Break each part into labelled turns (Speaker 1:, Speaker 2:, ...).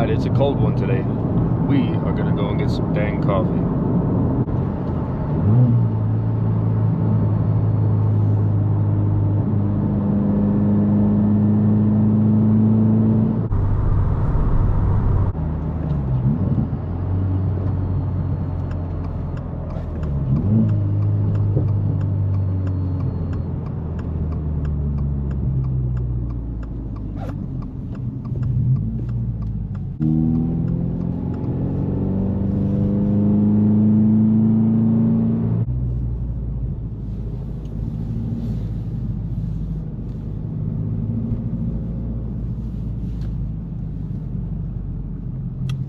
Speaker 1: Alright, it's a cold one today. We are gonna go and get some dang coffee.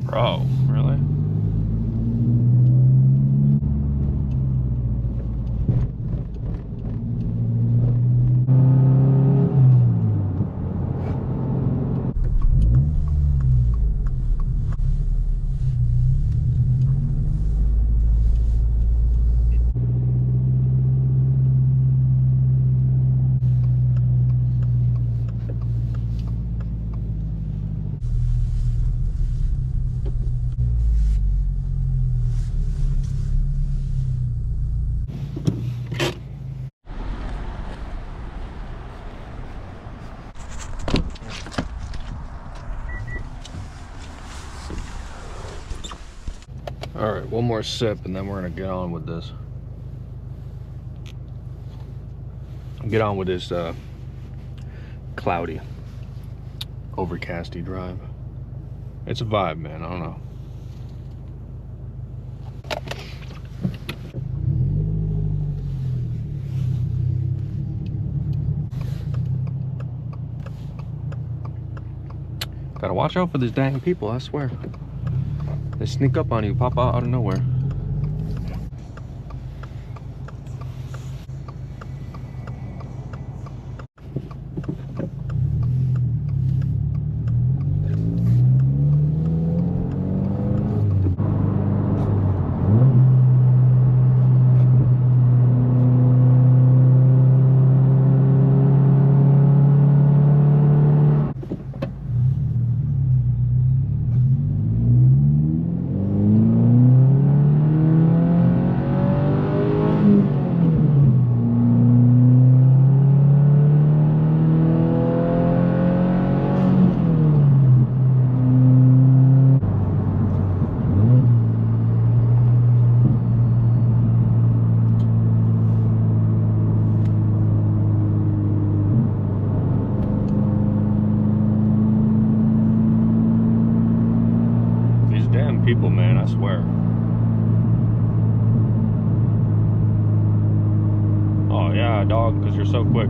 Speaker 1: Bro, really? All right, one more sip and then we're gonna get on with this. Get on with this cloudy, overcasty drive. It's a vibe, man, I don't know. Gotta watch out for these dang people, I swear. They sneak up on you, pop out of nowhere. People, man, I swear. Oh yeah, dog, because you're so quick.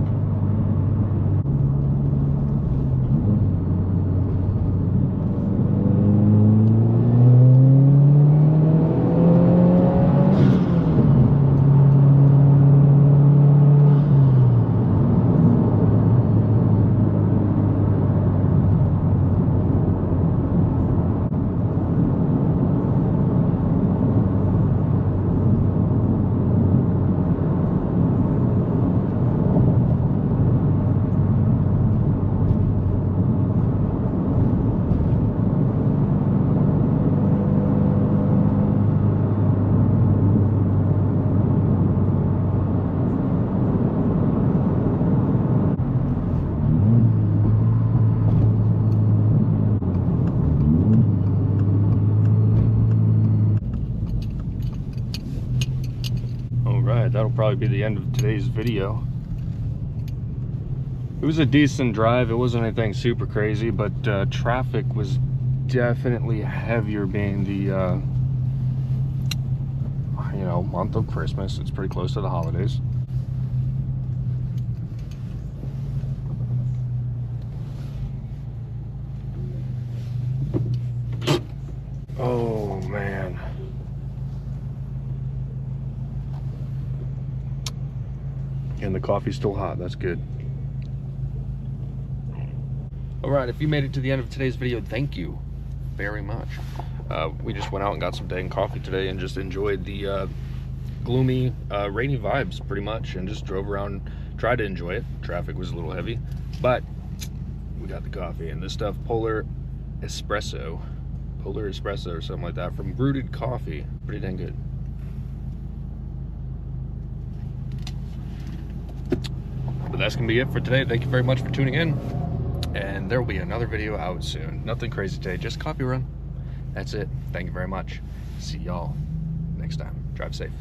Speaker 1: That'll probably be the end of today's video. It was a decent drive. It wasn't anything super crazy, but traffic was definitely heavier being the you know, month of Christmas. It's pretty close to the holidays. Oh man. And the coffee's still hot, that's good. All right, if you made it to the end of today's video, thank you very much. We just went out and got some dang coffee today and just enjoyed the gloomy, rainy vibes pretty much, and just drove around, tried to enjoy it. Traffic was a little heavy, but we got the coffee and this stuff. Polar espresso, polar espresso or something like that, from Rooted Coffee. Pretty dang good. But that's gonna be it for today. Thank you very much for tuning in, and there will be another video out soon. Nothing crazy today, just coffee run. That's it. Thank you very much. See y'all next time. Drive safe.